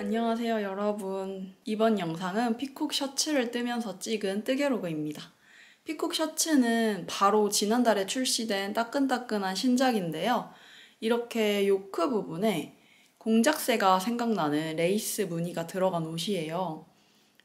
안녕하세요 여러분. 이번 영상은 피콕 셔츠를 뜨면서 찍은 뜨개로그입니다. 피콕 셔츠는 바로 지난달에 출시된 따끈따끈한 신작인데요. 이렇게 요크 부분에 공작새가 생각나는 레이스 무늬가 들어간 옷이에요.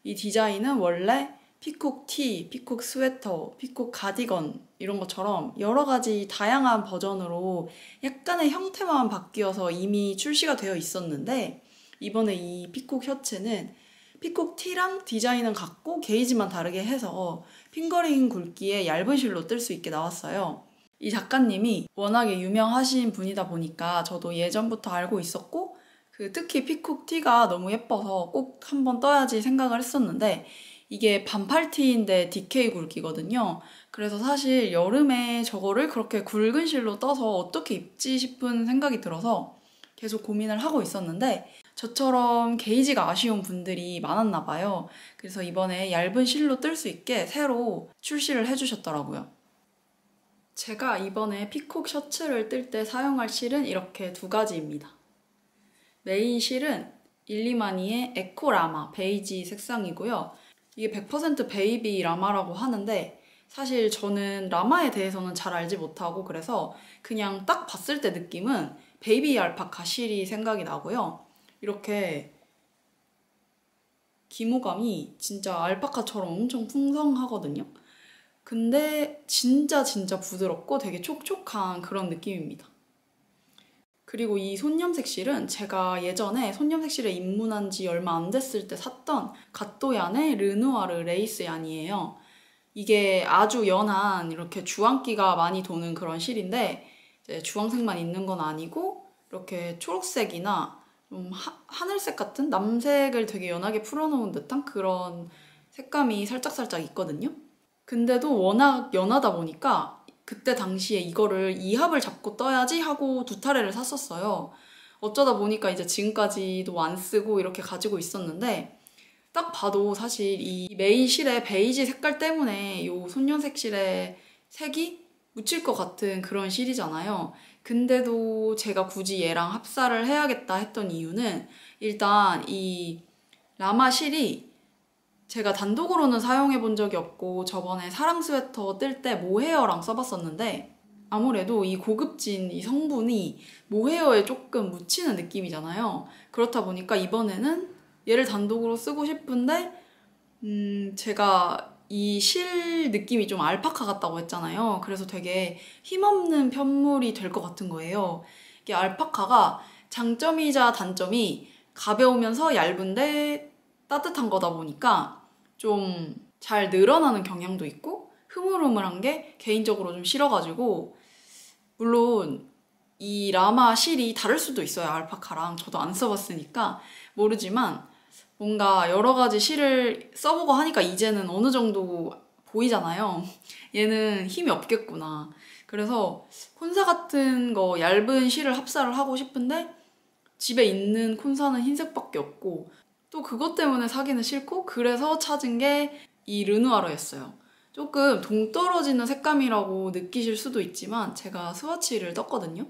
이 디자인은 원래 피콕 티, 피콕 스웨터, 피콕 가디건 이런 것처럼 여러 가지 다양한 버전으로 약간의 형태만 바뀌어서 이미 출시가 되어 있었는데 이번에 이 피콕 셔츠는 피콕 티랑 디자인은 같고 게이지만 다르게 해서 핑거링 굵기의 얇은 실로 뜰 수 있게 나왔어요. 이 작가님이 워낙에 유명하신 분이다 보니까 저도 예전부터 알고 있었고 특히 피콕 티가 너무 예뻐서 꼭 한번 떠야지 생각을 했었는데 이게 반팔티인데 DK 굵기거든요. 그래서 사실 여름에 저거를 그렇게 굵은 실로 떠서 어떻게 입지 싶은 생각이 들어서 계속 고민을 하고 있었는데 저처럼 게이지가 아쉬운 분들이 많았나 봐요. 그래서 이번에 얇은 실로 뜰 수 있게 새로 출시를 해주셨더라고요. 제가 이번에 피콕 셔츠를 뜰 때 사용할 실은 이렇게 두 가지입니다. 메인 실은 일리마니의 에코라마 베이지 색상이고요. 이게 100% 베이비 라마라고 하는데 사실 저는 라마에 대해서는 잘 알지 못하고 그래서 그냥 딱 봤을 때 느낌은 베이비 알파카 실이 생각이 나고요. 이렇게 기모감이 진짜 알파카처럼 엄청 풍성하거든요. 근데 진짜 부드럽고 되게 촉촉한 그런 느낌입니다. 그리고 이 손염색 실은 제가 예전에 손염색 실에 입문한 지 얼마 안 됐을 때 샀던 갓도얀의 르누아르 레이스 얀이에요. 이게 아주 연한 이렇게 주황기가 많이 도는 그런 실인데 이제 주황색만 있는 건 아니고 이렇게 초록색이나 좀 하늘색 같은 남색을 되게 연하게 풀어놓은 듯한 그런 색감이 살짝살짝 있거든요. 근데도 워낙 연하다 보니까 그때 당시에 이거를 2합을 잡고 떠야지 하고 두 타래를 샀었어요. 어쩌다 보니까 이제 지금까지도 안 쓰고 이렇게 가지고 있었는데 딱 봐도 사실 이 메인 실의 베이지 색깔 때문에 이 손연색 실의 색이 묻힐 것 같은 그런 실이잖아요. 근데도 제가 굳이 얘랑 합사를 해야겠다 했던 이유는 일단 이 라마 실이 제가 단독으로는 사용해 본 적이 없고 저번에 사랑 스웨터 뜰 때 모헤어랑 써봤었는데 아무래도 이 고급진 이 성분이 모헤어에 조금 묻히는 느낌이잖아요. 그렇다 보니까 이번에는 얘를 단독으로 쓰고 싶은데 제가 이 실 느낌이 좀 알파카 같다고 했잖아요. 그래서 되게 힘없는 편물이 될 것 같은 거예요. 이게 알파카가 장점이자 단점이 가벼우면서 얇은데 따뜻한 거다 보니까 좀 잘 늘어나는 경향도 있고 흐물흐물한 게 개인적으로 좀 싫어가지고 물론 이 라마 실이 다를 수도 있어요. 알파카랑 저도 안 써봤으니까 모르지만 뭔가 여러 가지 실을 써보고 하니까 이제는 어느 정도 보이잖아요. 얘는 힘이 없겠구나. 그래서 콘사 같은 거 얇은 실을 합사를 하고 싶은데 집에 있는 콘사는 흰색밖에 없고 또 그것 때문에 사기는 싫고 그래서 찾은 게 이 르누아르였어요. 조금 동떨어지는 색감이라고 느끼실 수도 있지만 제가 스와치를 떴거든요.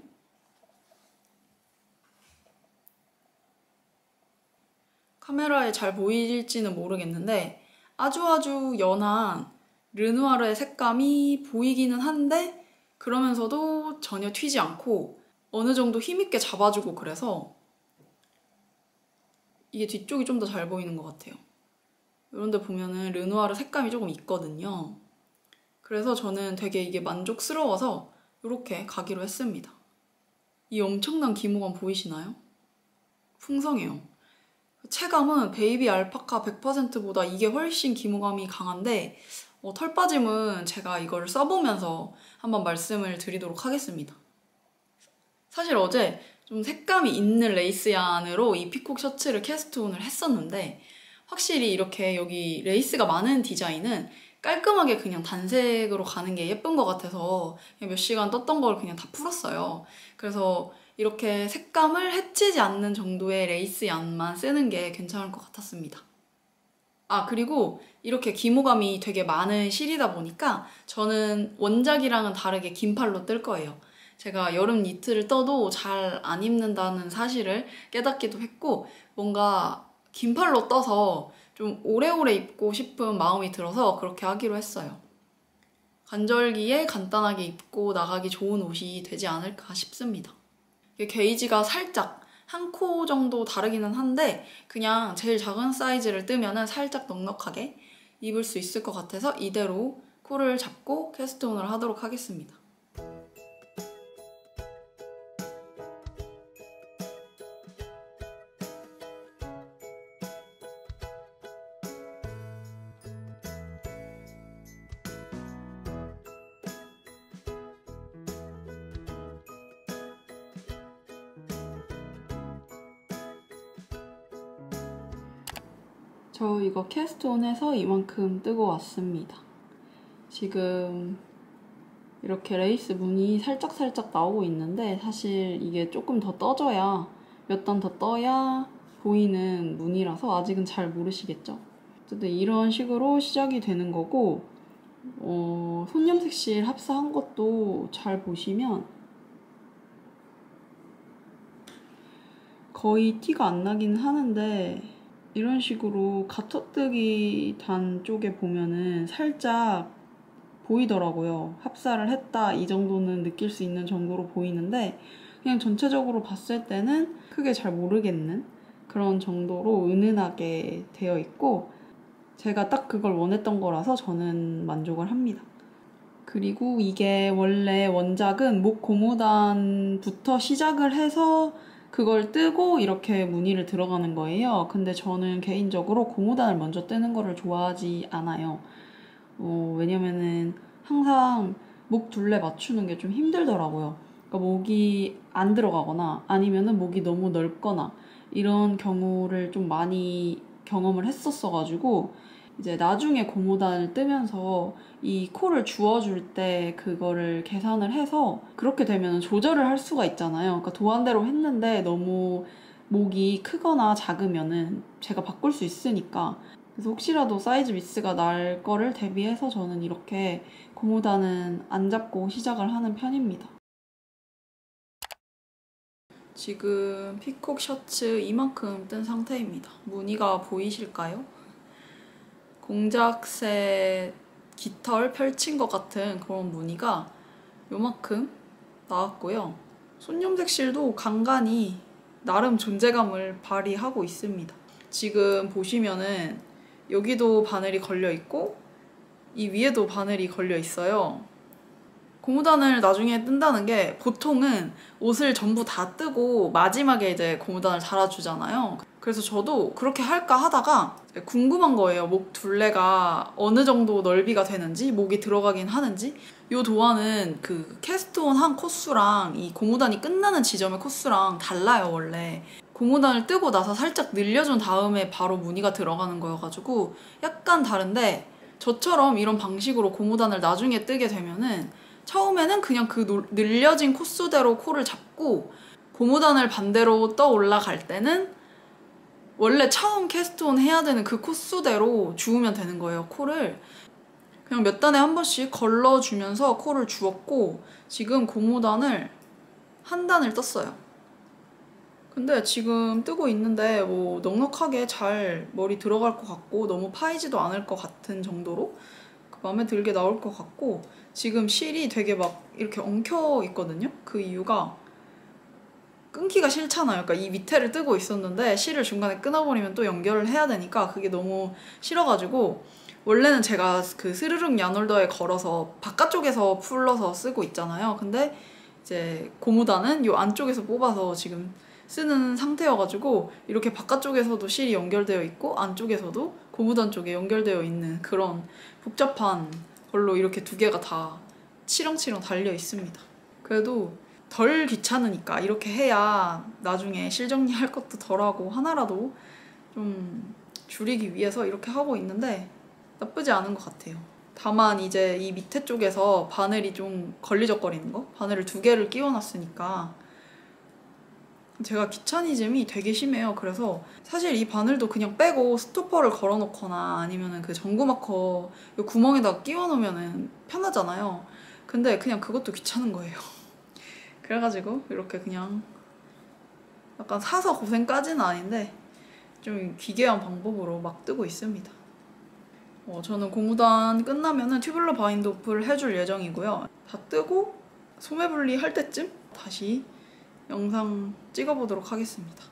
카메라에 잘 보일지는 모르겠는데 아주 연한 르누아르의 색감이 보이기는 한데 그러면서도 전혀 튀지 않고 어느 정도 힘있게 잡아주고 그래서 이게 뒤쪽이 좀 더 잘 보이는 것 같아요. 이런 데 보면은 르누아르 색감이 조금 있거든요. 그래서 저는 되게 이게 만족스러워서 이렇게 가기로 했습니다. 이 엄청난 기모감 보이시나요? 풍성해요. 체감은 베이비 알파카 100%보다 이게 훨씬 기모감이 강한데 털 빠짐은 제가 이걸 써보면서 한번 말씀을 드리도록 하겠습니다. 사실 어제 좀 색감이 있는 레이스 얀으로 이 피콕 셔츠를 캐스트온을 했었는데 확실히 이렇게 여기 레이스가 많은 디자인은 깔끔하게 그냥 단색으로 가는 게 예쁜 것 같아서 그냥 몇 시간 떴던 걸 그냥 다 풀었어요. 그래서 이렇게 색감을 해치지 않는 정도의 레이스 얀만 쓰는 게 괜찮을 것 같았습니다. 아, 그리고 이렇게 기모감이 되게 많은 실이다 보니까 저는 원작이랑은 다르게 긴 팔로 뜰 거예요. 제가 여름 니트를 떠도 잘 안 입는다는 사실을 깨닫기도 했고, 뭔가 긴팔로 떠서 좀 오래오래 입고 싶은 마음이 들어서 그렇게 하기로 했어요. 간절기에 간단하게 입고 나가기 좋은 옷이 되지 않을까 싶습니다. 이게 게이지가 살짝 한 코 정도 다르기는 한데 그냥 제일 작은 사이즈를 뜨면은 살짝 넉넉하게 입을 수 있을 것 같아서 이대로 코를 잡고 캐스트온을 하도록 하겠습니다. 저 이거 캐스트온해서 이만큼 뜨고 왔습니다. 지금 이렇게 레이스 무늬 살짝살짝 나오고 있는데 사실 이게 조금 더 떠져야, 몇 단 더 떠야 보이는 무늬라서 아직은 잘 모르시겠죠? 어쨌든 이런 식으로 시작이 되는 거고, 손염색실 합사한 것도 잘 보시면 거의 티가 안 나긴 하는데 이런 식으로 가터뜨기 단 쪽에 보면은 살짝 보이더라고요. 합사를 했다 이 정도는 느낄 수 있는 정도로 보이는데 그냥 전체적으로 봤을 때는 크게 잘 모르겠는 그런 정도로 은은하게 되어 있고, 제가 딱 그걸 원했던 거라서 저는 만족을 합니다. 그리고 이게 원래 원작은 목 고무단부터 시작을 해서 그걸 뜨고 이렇게 무늬를 들어가는 거예요. 근데 저는 개인적으로 고무단을 먼저 뜨는 거를 좋아하지 않아요. 왜냐면은 항상 목 둘레 맞추는 게 좀 힘들더라고요. 그러니까 목이 안 들어가거나 아니면은 목이 너무 넓거나 이런 경우를 좀 많이 경험을 했었어가지고 이제 나중에 고무단을 뜨면서 이 코를 주워줄 때 그거를 계산을 해서 그렇게 되면 조절을 할 수가 있잖아요. 그러니까 도안대로 했는데 너무 목이 크거나 작으면은 제가 바꿀 수 있으니까, 그래서 혹시라도 사이즈 미스가 날 거를 대비해서 저는 이렇게 고무단은 안 잡고 시작을 하는 편입니다. 지금 피콕 셔츠 이만큼 뜬 상태입니다. 무늬가 보이실까요? 공작새 깃털 펼친 것 같은 그런 무늬가 요만큼 나왔고요. 손염색실도 간간히 나름 존재감을 발휘하고 있습니다. 지금 보시면은 여기도 바늘이 걸려 있고 이 위에도 바늘이 걸려 있어요. 고무단을 나중에 뜬다는 게 보통은 옷을 전부 다 뜨고 마지막에 이제 고무단을 달아주잖아요. 그래서 저도 그렇게 할까 하다가 궁금한 거예요. 목 둘레가 어느 정도 넓이가 되는지, 목이 들어가긴 하는지. 이 도안은 그 캐스트온 한 코수랑 이 고무단이 끝나는 지점의 코수랑 달라요, 원래. 고무단을 뜨고 나서 살짝 늘려준 다음에 바로 무늬가 들어가는 거여가지고 약간 다른데, 저처럼 이런 방식으로 고무단을 나중에 뜨게 되면은 처음에는 그냥 그 늘려진 코수대로 코를 잡고 고무단을 반대로 떠 올라갈 때는 원래 처음 캐스트온 해야 되는 그 코수대로 주우면 되는 거예요, 코를. 그냥 몇 단에 한 번씩 걸러주면서 코를 주웠고, 지금 고무단을 한 단을 떴어요. 근데 지금 뜨고 있는데 뭐 넉넉하게 잘 머리 들어갈 것 같고 너무 파이지도 않을 것 같은 정도로 마음에 들게 나올 것 같고, 지금 실이 되게 막 이렇게 엉켜 있거든요. 그 이유가 끊기가 싫잖아요. 그러니까 이 밑에를 뜨고 있었는데 실을 중간에 끊어버리면 또 연결을 해야 되니까 그게 너무 싫어가지고, 원래는 제가 그 스르륵 야놀더에 걸어서 바깥쪽에서 풀러서 쓰고 있잖아요. 근데 이제 고무단은 이 안쪽에서 뽑아서 지금 쓰는 상태여가지고 이렇게 바깥쪽에서도 실이 연결되어 있고 안쪽에서도 고무단 쪽에 연결되어 있는 그런 복잡한 걸로 이렇게 두 개가 다 치렁치렁 달려 있습니다. 그래도 덜 귀찮으니까 이렇게 해야 나중에 실 정리할 것도 덜하고 하나라도 좀 줄이기 위해서 이렇게 하고 있는데 나쁘지 않은 것 같아요. 다만 이제 이 밑에 쪽에서 바늘이 좀 걸리적거리는 거? 바늘을 두 개를 끼워놨으니까 제가 귀차니즘이 되게 심해요. 그래서 사실 이 바늘도 그냥 빼고 스토퍼를 걸어놓거나 아니면은 그 전구 마커 구멍에다가 끼워 놓으면은 편하잖아요. 근데 그냥 그것도 귀찮은 거예요. 그래가지고 이렇게 그냥 약간 사서 고생까지는 아닌데 좀 기괴한 방법으로 막 뜨고 있습니다. 저는 고무단 끝나면은 튜블러 바인드 오프를 해줄 예정이고요. 다 뜨고 소매분리 할 때쯤 다시 영상 찍어보도록 하겠습니다.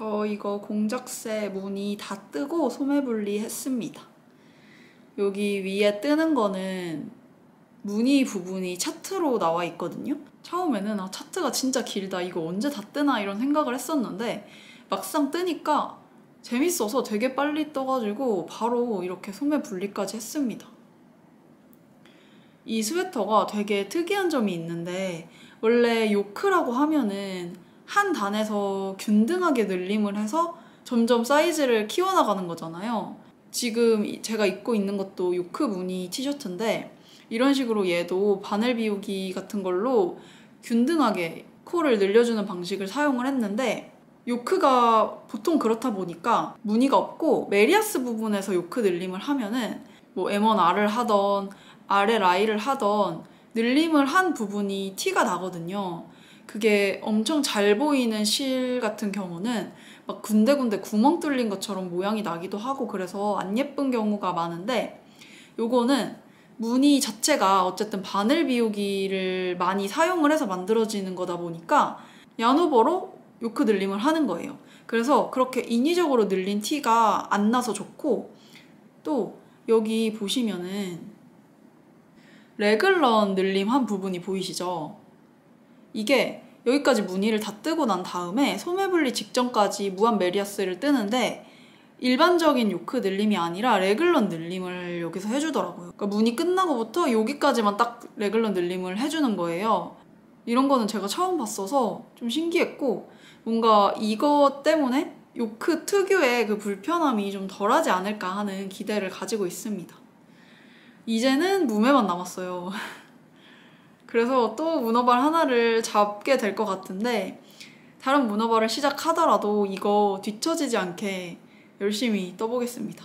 저 이거 공작새 무늬 다 뜨고 소매분리 했습니다. 여기 위에 뜨는 거는 무늬 부분이 차트로 나와 있거든요. 처음에는 차트가 진짜 길다, 이거 언제 다 뜨나 이런 생각을 했었는데 막상 뜨니까 재밌어서 되게 빨리 떠가지고 바로 이렇게 소매 분리까지 했습니다. 이 스웨터가 되게 특이한 점이 있는데, 원래 요크라고 하면은 한 단에서 균등하게 늘림을 해서 점점 사이즈를 키워나가는 거잖아요. 지금 제가 입고 있는 것도 요크 무늬 티셔츠인데 이런 식으로 얘도 바늘 비우기 같은 걸로 균등하게 코를 늘려주는 방식을 사용을 했는데, 요크가 보통 그렇다 보니까 무늬가 없고 메리아스 부분에서 요크 늘림을 하면은 뭐 M1R을 하던 RLI를 하던 늘림을 한 부분이 티가 나거든요. 그게 엄청 잘 보이는 실 같은 경우는 막 군데군데 구멍 뚫린 것처럼 모양이 나기도 하고 그래서 안 예쁜 경우가 많은데, 요거는 무늬 자체가 어쨌든 바늘 비우기를 많이 사용을 해서 만들어지는 거다 보니까 야노버로 요크 늘림을 하는 거예요. 그래서 그렇게 인위적으로 늘린 티가 안 나서 좋고, 또 여기 보시면은 레글런 늘림 한 부분이 보이시죠? 이게 여기까지 무늬를 다 뜨고 난 다음에 소매 분리 직전까지 무한 메리아스를 뜨는데 일반적인 요크 늘림이 아니라 레글런 늘림을 여기서 해주더라고요. 그러니까 무늬 끝나고부터 여기까지만 딱 레글런 늘림을 해주는 거예요. 이런 거는 제가 처음 봤어서 좀 신기했고 뭔가 이거 때문에 요크 특유의 그 불편함이 좀 덜하지 않을까 하는 기대를 가지고 있습니다. 이제는 무매만 남았어요. 그래서 또 문어발 하나를 잡게 될 것 같은데 다른 문어발을 시작하더라도 이거 뒤처지지 않게 열심히 떠보겠습니다.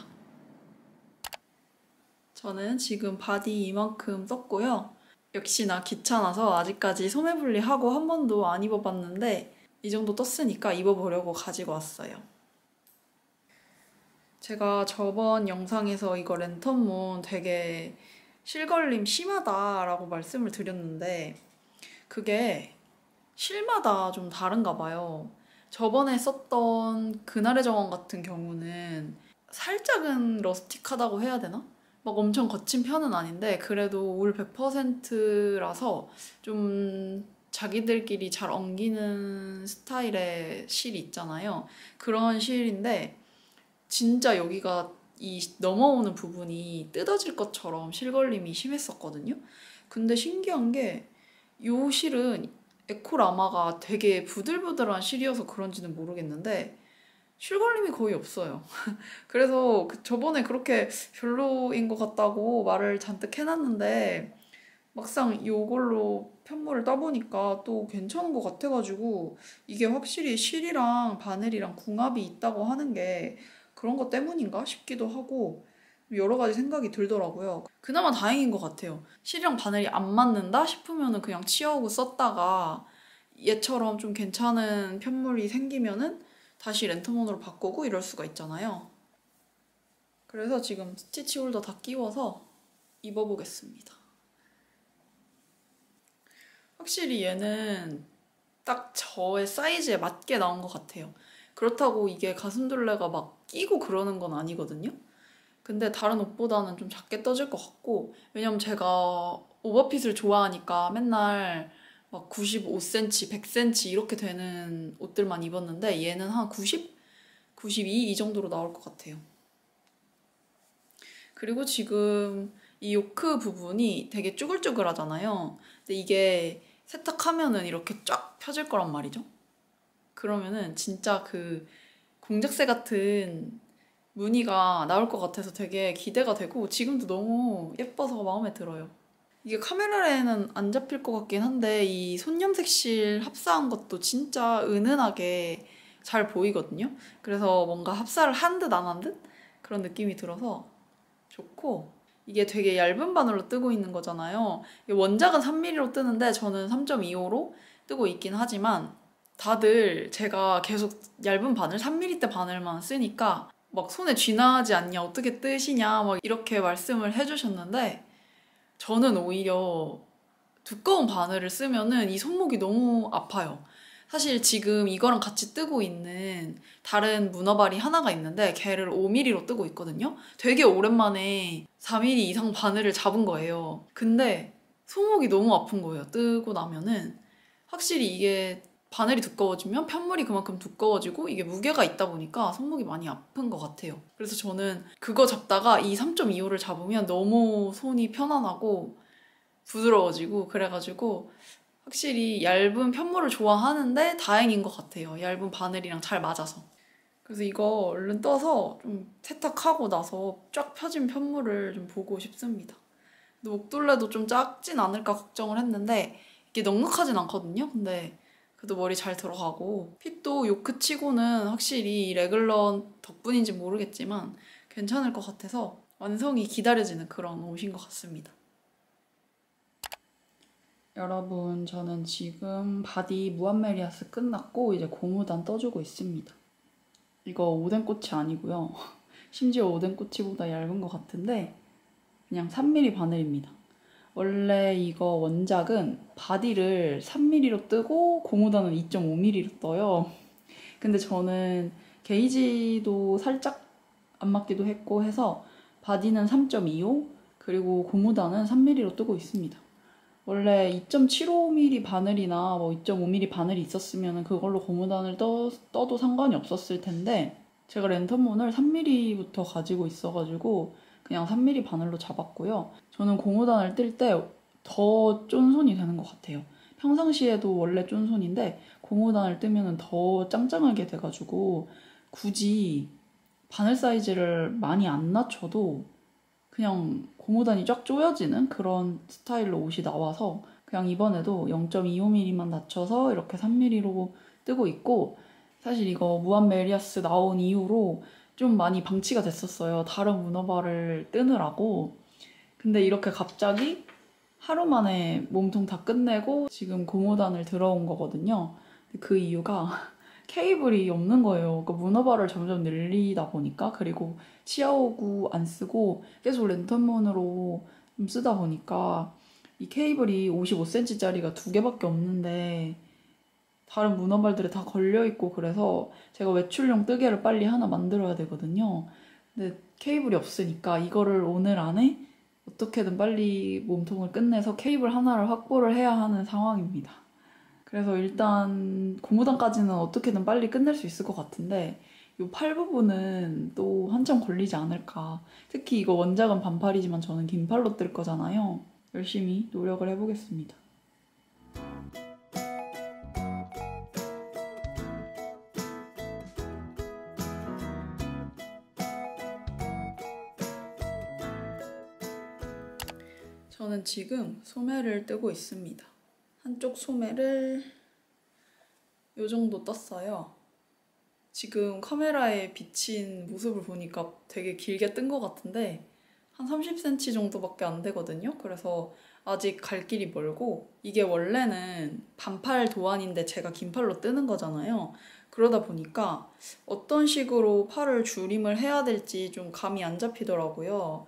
저는 지금 바디 이만큼 떴고요. 역시나 귀찮아서 아직까지 소매 분리하고 한 번도 안 입어봤는데 이 정도 떴으니까 입어보려고 가지고 왔어요. 제가 저번 영상에서 이거 랜턴문 되게 실걸림 심하다라고 말씀을 드렸는데 그게 실마다 좀 다른가 봐요. 저번에 썼던 그날의 정원 같은 경우는 살짝은 러스틱하다고 해야 되나? 막 엄청 거친 편은 아닌데 그래도 울 100%라서 좀 자기들끼리 잘 엉기는 스타일의 실이 있잖아요. 그런 실인데 진짜 여기가 이 넘어오는 부분이 뜯어질 것처럼 실걸림이 심했었거든요. 근데 신기한 게 이 실은 에코라마가 되게 부들부들한 실이어서 그런지는 모르겠는데 실걸림이 거의 없어요. 그래서 저번에 그렇게 별로인 것 같다고 말을 잔뜩 해놨는데 막상 이걸로 편물을 따보니까 또 괜찮은 것 같아가지고 이게 확실히 실이랑 바늘이랑 궁합이 있다고 하는 게 그런 것 때문인가 싶기도 하고 여러 가지 생각이 들더라고요. 그나마 다행인 것 같아요. 실이랑 바늘이 안 맞는다 싶으면은 그냥 치우고 썼다가 얘처럼 좀 괜찮은 편물이 생기면은 다시 랜턴몬으로 바꾸고 이럴 수가 있잖아요. 그래서 지금 스티치 홀더 다 끼워서 입어보겠습니다. 확실히 얘는 딱 저의 사이즈에 맞게 나온 것 같아요. 그렇다고 이게 가슴둘레가 막 끼고 그러는 건 아니거든요. 근데 다른 옷보다는 좀 작게 떠질 것 같고 왜냐면 제가 오버핏을 좋아하니까 맨날 막 95cm, 100cm 이렇게 되는 옷들만 입었는데 얘는 한 90? 92? 이 정도로 나올 것 같아요. 그리고 지금 이 요크 부분이 되게 쭈글쭈글하잖아요. 근데 이게 세탁하면은 이렇게 쫙 펴질 거란 말이죠. 그러면은 진짜 그 공작새 같은 무늬가 나올 것 같아서 되게 기대가 되고 지금도 너무 예뻐서 마음에 들어요. 이게 카메라에는 안 잡힐 것 같긴 한데 이 손염색실 합사한 것도 진짜 은은하게 잘 보이거든요. 그래서 뭔가 합사를 한 듯 안 한 듯 그런 느낌이 들어서 좋고 이게 되게 얇은 바늘로 뜨고 있는 거잖아요. 원작은 3mm로 뜨는데 저는 3.25로 뜨고 있긴 하지만 다들 제가 계속 얇은 바늘, 3mm대 바늘만 쓰니까 막 손에 쥐나지 않냐, 어떻게 뜨시냐 막 이렇게 말씀을 해주셨는데 저는 오히려 두꺼운 바늘을 쓰면은 이 손목이 너무 아파요. 사실 지금 이거랑 같이 뜨고 있는 다른 문어발이 하나가 있는데 걔를 5mm로 뜨고 있거든요. 되게 오랜만에 4mm 이상 바늘을 잡은 거예요. 근데 손목이 너무 아픈 거예요. 뜨고 나면은 확실히 이게 바늘이 두꺼워지면 편물이 그만큼 두꺼워지고 이게 무게가 있다 보니까 손목이 많이 아픈 것 같아요. 그래서 저는 그거 잡다가 이 3.25를 잡으면 너무 손이 편안하고 부드러워지고 그래가지고 확실히 얇은 편물을 좋아하는데 다행인 것 같아요. 얇은 바늘이랑 잘 맞아서. 그래서 이거 얼른 떠서 좀 세탁하고 나서 쫙 펴진 편물을 좀 보고 싶습니다. 근데 목둘레도 좀 작진 않을까 걱정을 했는데 이게 넉넉하진 않거든요. 근데 그래도 머리 잘 들어가고 핏도 요크 치고는 확실히 레글런 덕분인지 모르겠지만 괜찮을 것 같아서 완성이 기다려지는 그런 옷인 것 같습니다. 여러분, 저는 지금 바디 무한메리아스 끝났고 이제 고무단 떠주고 있습니다. 이거 오뎅꼬치 아니고요. 심지어 오뎅꼬치보다 얇은 것 같은데 그냥 3mm 바늘입니다. 원래 이거 원작은 바디를 3mm로 뜨고 고무단은 2.5mm로 떠요. 근데 저는 게이지도 살짝 안 맞기도 했고 해서 바디는 3.25, 그리고 고무단은 3mm로 뜨고 있습니다. 원래 2.75mm 바늘이나 뭐 2.5mm 바늘이 있었으면 그걸로 고무단을 떠도 상관이 없었을 텐데 제가 랜턴몬을 3mm부터 가지고 있어가지고 그냥 3mm 바늘로 잡았고요. 저는 고무단을 뜰 때 더 쫀손이 되는 것 같아요. 평상시에도 원래 쫀손인데 고무단을 뜨면 더 짱짱하게 돼가지고 굳이 바늘 사이즈를 많이 안 낮춰도 그냥 고무단이 쫙 조여지는 그런 스타일로 옷이 나와서 그냥 이번에도 0.25mm만 낮춰서 이렇게 3mm로 뜨고 있고, 사실 이거 무한 메리아스 나온 이후로 좀 많이 방치가 됐었어요. 다른 문어발을 뜨느라고. 근데 이렇게 갑자기 하루 만에 몸통 다 끝내고 지금 고무단을 들어온 거거든요. 그 이유가 케이블이 없는 거예요. 그러니까 문어발을 점점 늘리다 보니까, 그리고 치아오구 안 쓰고 계속 랜턴몬으로 좀 쓰다 보니까 이 케이블이 55cm짜리가 2개밖에 없는데 다른 문어발들에 다 걸려있고, 그래서 제가 외출용 뜨개를 빨리 하나 만들어야 되거든요. 근데 케이블이 없으니까 이거를 오늘 안에 어떻게든 빨리 몸통을 끝내서 케이블 하나를 확보를 해야 하는 상황입니다. 그래서 일단 고무단까지는 어떻게든 빨리 끝낼 수 있을 것 같은데 이 팔 부분은 또 한참 걸리지 않을까. 특히 이거 원작은 반팔이지만 저는 긴 팔로 뜰 거잖아요. 열심히 노력을 해보겠습니다. 저는 지금 소매를 뜨고 있습니다. 한쪽 소매를 이 정도 떴어요. 지금 카메라에 비친 모습을 보니까 되게 길게 뜬 것 같은데 한 30cm 정도밖에 안 되거든요. 그래서 아직 갈 길이 멀고, 이게 원래는 반팔 도안인데 제가 긴 팔로 뜨는 거잖아요. 그러다 보니까 어떤 식으로 팔을 줄임을 해야 될지 좀 감이 안 잡히더라고요.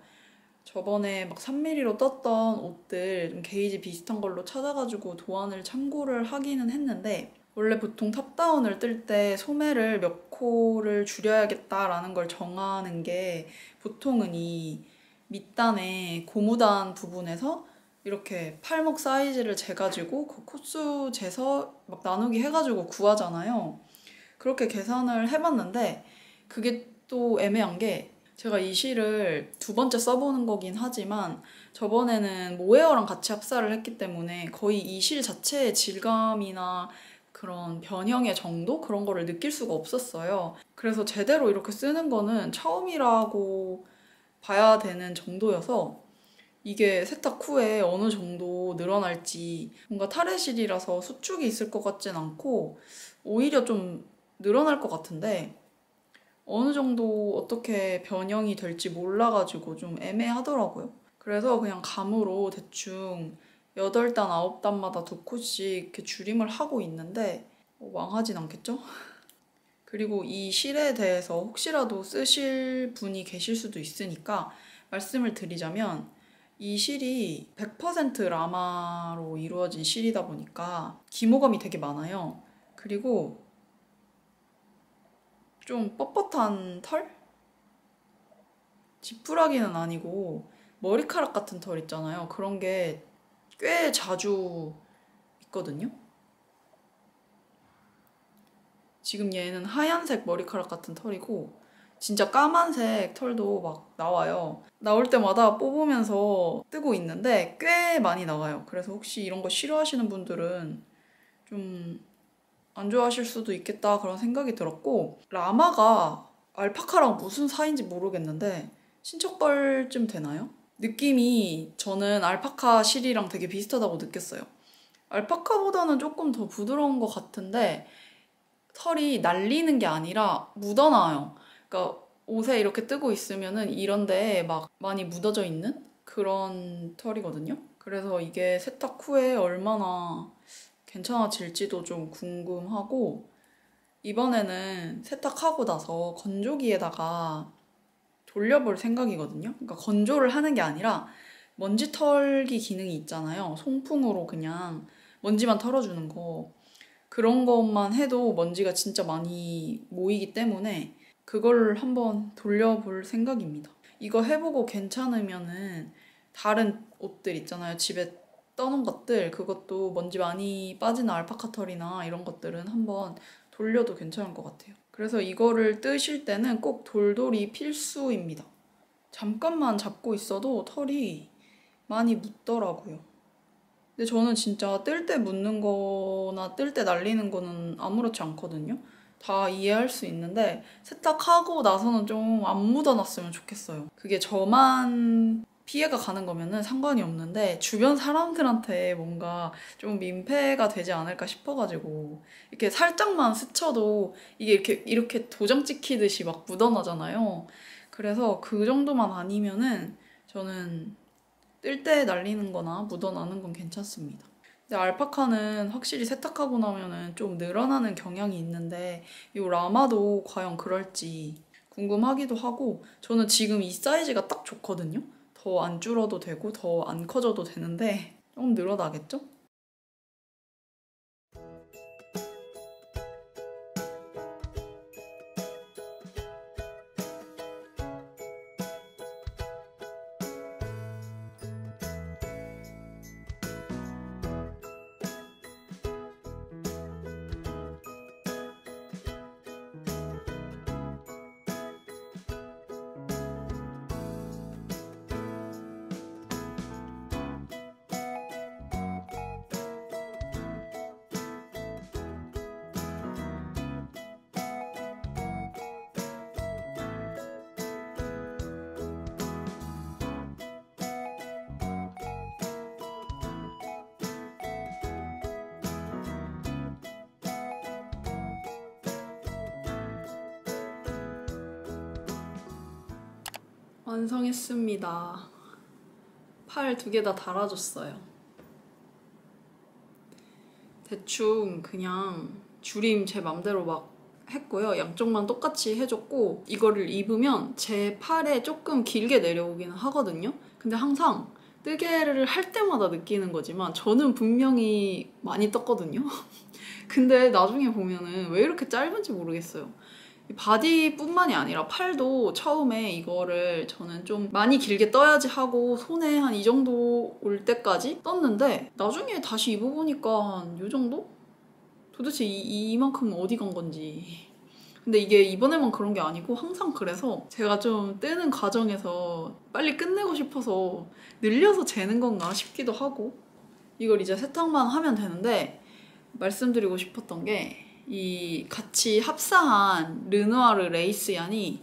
저번에 막 3mm로 떴던 옷들 좀 게이지 비슷한 걸로 찾아가지고 도안을 참고를 하기는 했는데, 원래 보통 탑다운을 뜰 때 소매를 몇 코를 줄여야겠다라는 걸 정하는 게 보통은 이 밑단의 고무단 부분에서 이렇게 팔목 사이즈를 재가지고 그 코수 재서 막 나누기 해가지고 구하잖아요. 그렇게 계산을 해봤는데 그게 또 애매한 게, 제가 이 실을 2번째 써보는 거긴 하지만 저번에는 모헤어랑 같이 합사를 했기 때문에 거의 이 실 자체의 질감이나 그런 변형의 정도? 그런 거를 느낄 수가 없었어요. 그래서 제대로 이렇게 쓰는 거는 처음이라고 봐야 되는 정도여서 이게 세탁 후에 어느 정도 늘어날지, 뭔가 타레실이라서 수축이 있을 것 같진 않고 오히려 좀 늘어날 것 같은데 어느 정도 어떻게 변형이 될지 몰라가지고 좀 애매하더라고요. 그래서 그냥 감으로 대충 8단, 9단마다 2코씩 이렇게 줄임을 하고 있는데 망하진 않겠죠? 그리고 이 실에 대해서 혹시라도 쓰실 분이 계실 수도 있으니까 말씀을 드리자면, 이 실이 100% 라마로 이루어진 실이다 보니까 기모감이 되게 많아요. 그리고 좀 뻣뻣한 털? 지푸라기는 아니고 머리카락 같은 털 있잖아요. 그런 게 꽤 자주 있거든요. 지금 얘는 하얀색 머리카락 같은 털이고 진짜 까만색 털도 막 나와요. 나올 때마다 뽑으면서 뜨고 있는데 꽤 많이 나와요. 그래서 혹시 이런 거 싫어하시는 분들은 좀 안 좋아하실 수도 있겠다 그런 생각이 들었고, 라마가 알파카랑 무슨 사이인지 모르겠는데 신척벌쯤 되나요? 느낌이 저는 알파카 실이랑 되게 비슷하다고 느꼈어요. 알파카보다는 조금 더 부드러운 것 같은데 털이 날리는 게 아니라 묻어나요. 그러니까 옷에 이렇게 뜨고 있으면은 이런데 막 많이 묻어져 있는 그런 털이거든요. 그래서 이게 세탁 후에 얼마나 괜찮아질지도 좀 궁금하고, 이번에는 세탁하고 나서 건조기에다가 돌려볼 생각이거든요. 그러니까 건조를 하는 게 아니라 먼지 털기 기능이 있잖아요. 송풍으로 그냥 먼지만 털어주는 거. 그런 것만 해도 먼지가 진짜 많이 모이기 때문에 그걸 한번 돌려볼 생각입니다. 이거 해보고 괜찮으면은 다른 옷들 있잖아요. 집에 떠는 것들, 그것도 먼지 많이 빠지는 알파카 털이나 이런 것들은 한번 돌려도 괜찮을 것 같아요. 그래서 이거를 뜨실 때는 꼭 돌돌이 필수입니다. 잠깐만 잡고 있어도 털이 많이 묻더라고요. 근데 저는 진짜 뜰 때 묻는 거나 뜰 때 날리는 거는 아무렇지 않거든요. 다 이해할 수 있는데 세탁하고 나서는 좀 안 묻어놨으면 좋겠어요. 그게 저만 피해가 가는 거면은 상관이 없는데 주변 사람들한테 뭔가 좀 민폐가 되지 않을까 싶어가지고 이렇게 살짝만 스쳐도 이게 이렇게 도장 찍히듯이 막 묻어나잖아요. 그래서 그 정도만 아니면은 저는 뜰 때 날리는 거나 묻어나는 건 괜찮습니다. 근데 알파카는 확실히 세탁하고 나면은 좀 늘어나는 경향이 있는데 이 라마도 과연 그럴지 궁금하기도 하고 저는 지금 이 사이즈가 딱 좋거든요. 더 안 줄어도 되고 더 안 커져도 되는데 좀 늘어나겠죠? 완성했습니다. 팔 두 개 다 달아줬어요. 대충 그냥 줄임 제 맘대로 막 했고요. 양쪽만 똑같이 해줬고 이거를 입으면 제 팔에 조금 길게 내려오기는 하거든요. 근데 항상 뜨개를 할 때마다 느끼는 거지만 저는 분명히 많이 떴거든요. 근데 나중에 보면은 왜 이렇게 짧은지 모르겠어요. 바디뿐만이 아니라 팔도 처음에 이거를 저는 좀 많이 길게 떠야지 하고 손에 한 이 정도 올 때까지 떴는데 나중에 다시 입어보니까 한 이 정도? 도대체 이만큼은 어디 간 건지. 근데 이게 이번에만 그런 게 아니고 항상 그래서 제가 좀 뜨는 과정에서 빨리 끝내고 싶어서 늘려서 재는 건가 싶기도 하고 이걸 이제 세탁만 하면 되는데 말씀드리고 싶었던 게 이 같이 합사한 르누아르 레이스 양이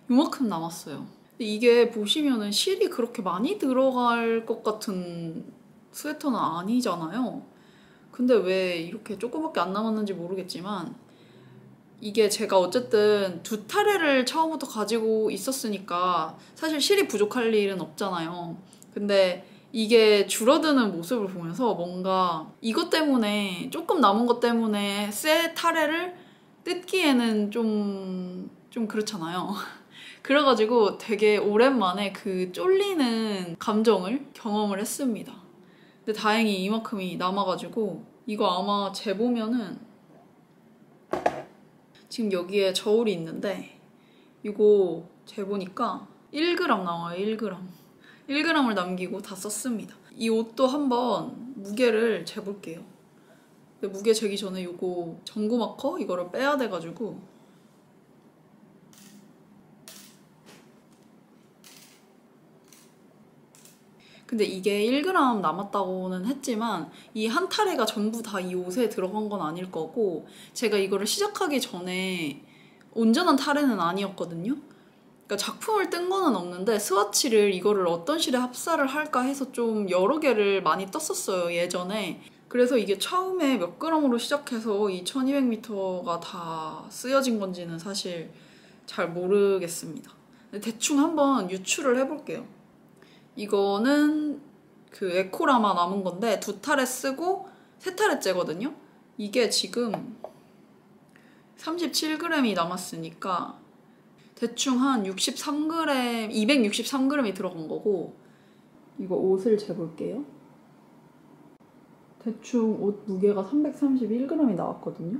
요만큼 남았어요. 근데 이게 보시면은 실이 그렇게 많이 들어갈 것 같은 스웨터는 아니잖아요. 근데 왜 이렇게 조금밖에 안 남았는지 모르겠지만 이게 제가 어쨌든 두 타래를 처음부터 가지고 있었으니까 사실 실이 부족할 일은 없잖아요. 근데 이게 줄어드는 모습을 보면서 뭔가 이것 때문에 조금 남은 것 때문에 새 타래를 뜯기에는 좀 그렇잖아요. 그래가지고 되게 오랜만에 그 쫄리는 감정을 경험을 했습니다. 근데 다행히 이만큼이 남아가지고 이거 아마 재보면은 지금 여기에 저울이 있는데 이거 재보니까 1g 나와요. 1g. 1g을 남기고 다 썼습니다. 이 옷도 한번 무게를 재볼게요. 근데 무게 재기 전에 이거 전구 마커 이거를 빼야 돼가지고 근데 이게 1g 남았다고는 했지만 이 한 타래가 전부 다 이 옷에 들어간 건 아닐 거고 제가 이거를 시작하기 전에 온전한 타래는 아니었거든요. 그러니까 작품을 뜬 거는 없는데 스와치를 이거를 어떤 실에 합사를 할까 해서 좀 여러 개를 많이 떴었어요 예전에. 그래서 이게 처음에 몇 g으로 시작해서 이 1200m가 다 쓰여진 건지는 사실 잘 모르겠습니다. 대충 한번 유추를 해볼게요. 이거는 그 에코라마 남은 건데 두 타래 쓰고 세 타래째거든요. 이게 지금 37g이 남았으니까 대충 한 63g, 263g이 들어간 거고 이거 옷을 재볼게요. 대충 옷 무게가 331g이 나왔거든요.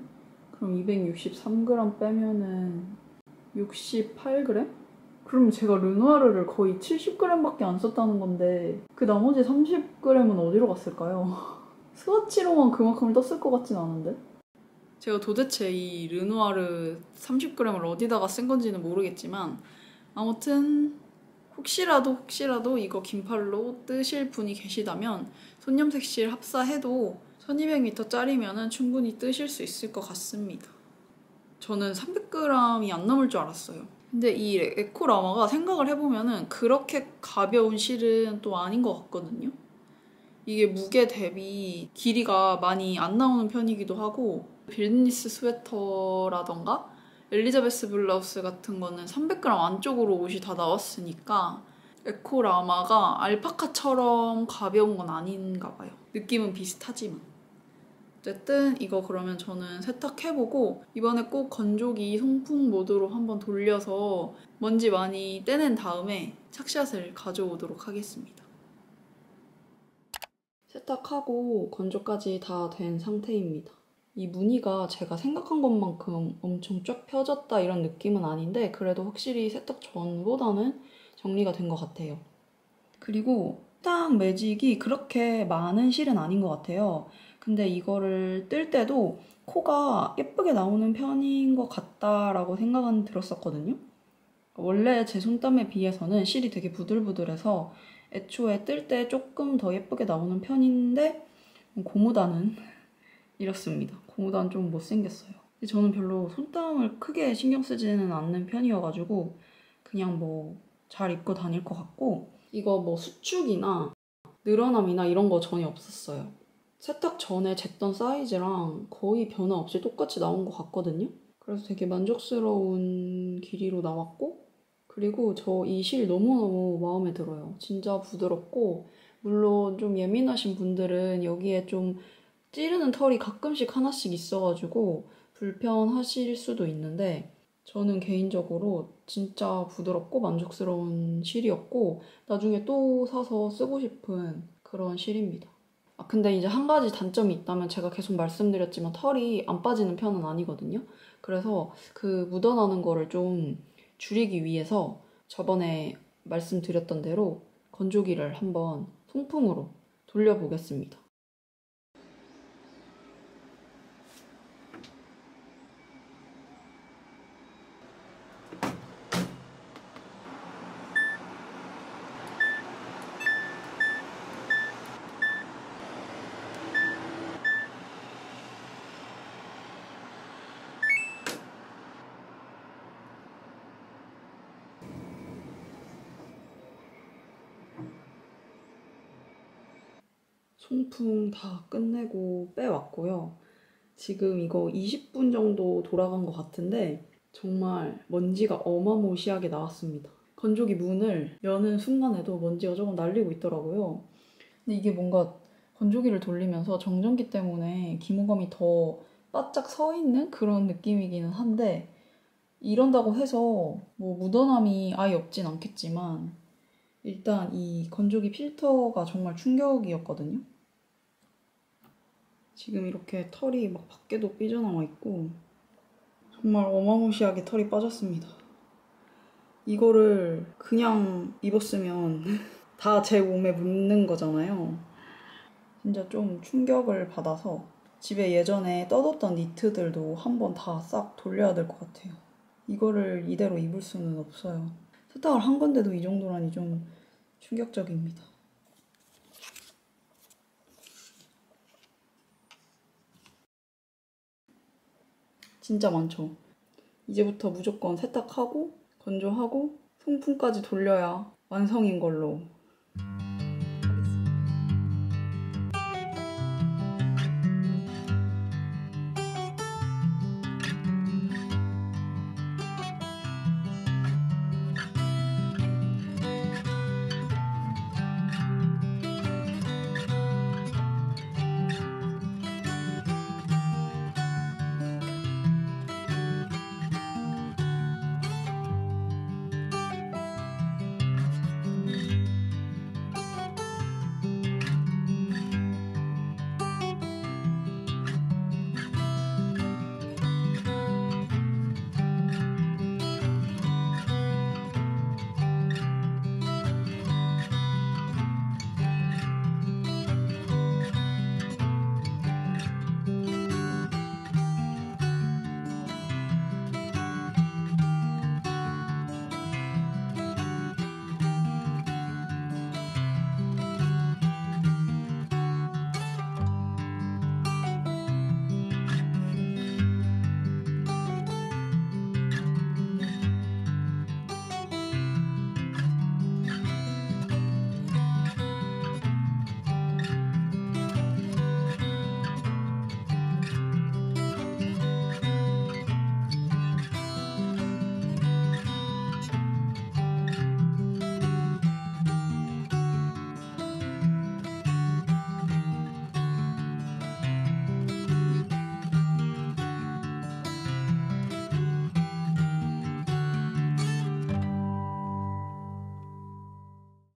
그럼 263g 빼면은 68g? 그럼 제가 르누아르를 거의 70g밖에 안 썼다는 건데 그 나머지 30g은 어디로 갔을까요? 스와치로만 그만큼을 떴을 것 같진 않은데? 제가 도대체 이 르누아르 30g을 어디다가 쓴 건지는 모르겠지만 아무튼 혹시라도 이거 긴팔로 뜨실 분이 계시다면 손염색실 합사해도 1200m짜리면 충분히 뜨실 수 있을 것 같습니다. 저는 300g이 안 넘을 줄 알았어요. 근데 이 에코라마가 생각을 해보면은 그렇게 가벼운 실은 또 아닌 것 같거든요. 이게 무게 대비 길이가 많이 안 나오는 편이기도 하고 빌드니스 스웨터라던가 엘리자베스 블라우스 같은 거는 300g 안쪽으로 옷이 다 나왔으니까 에코라마가 알파카처럼 가벼운 건 아닌가 봐요. 느낌은 비슷하지만. 어쨌든 이거 그러면 저는 세탁해보고 이번에 꼭 건조기 송풍 모드로 한번 돌려서 먼지 많이 떼낸 다음에 착샷을 가져오도록 하겠습니다. 세탁하고 건조까지 다 된 상태입니다. 이 무늬가 제가 생각한 것만큼 엄청 쫙 펴졌다 이런 느낌은 아닌데 그래도 확실히 세탁 전보다는 정리가 된 것 같아요. 그리고 세탁 매직이 그렇게 많은 실은 아닌 것 같아요. 근데 이거를 뜰 때도 코가 예쁘게 나오는 편인 것 같다라고 생각은 들었었거든요. 원래 제 손땀에 비해서는 실이 되게 부들부들해서 애초에 뜰 때 조금 더 예쁘게 나오는 편인데 고무단은 이렇습니다. 고무단 좀 못생겼어요. 근데 저는 별로 손땀을 크게 신경 쓰지는 않는 편이어가지고 그냥 뭐 잘 입고 다닐 것 같고 이거 뭐 수축이나 늘어남이나 이런 거 전혀 없었어요. 세탁 전에 쟀던 사이즈랑 거의 변화 없이 똑같이 나온 것 같거든요. 그래서 되게 만족스러운 길이로 나왔고 그리고 저 이 실 너무너무 마음에 들어요. 진짜 부드럽고 물론 좀 예민하신 분들은 여기에 좀 찌르는 털이 가끔씩 하나씩 있어가지고 불편하실 수도 있는데 저는 개인적으로 진짜 부드럽고 만족스러운 실이었고 나중에 또 사서 쓰고 싶은 그런 실입니다. 근데 이제 한 가지 단점이 있다면 제가 계속 말씀드렸지만 털이 안 빠지는 편은 아니거든요. 그래서 그 묻어나는 거를 좀 줄이기 위해서 저번에 말씀드렸던 대로 건조기를 한번 송풍으로 돌려보겠습니다. 송풍 다 끝내고 빼왔고요. 지금 이거 20분 정도 돌아간 것 같은데 정말 먼지가 어마무시하게 나왔습니다. 건조기 문을 여는 순간에도 먼지가 조금 날리고 있더라고요. 근데 이게 뭔가 건조기를 돌리면서 정전기 때문에 기모감이 더 바짝 서 있는 그런 느낌이기는 한데 이런다고 해서 뭐 묻어남이 아예 없진 않겠지만 일단 이 건조기 필터가 정말 충격이었거든요. 지금 이렇게 털이 막 밖에도 삐져나와 있고 정말 어마무시하게 털이 빠졌습니다. 이거를 그냥 입었으면 다 제 몸에 묻는 거잖아요. 진짜 좀 충격을 받아서 집에 예전에 떠뒀던 니트들도 한번 다 싹 돌려야 될 것 같아요. 이거를 이대로 입을 수는 없어요. 세탁을 한 건데도 이 정도라니 좀 충격적입니다. 진짜 많죠? 이제부터 무조건 세탁하고 건조하고 송풍까지 돌려야 완성인 걸로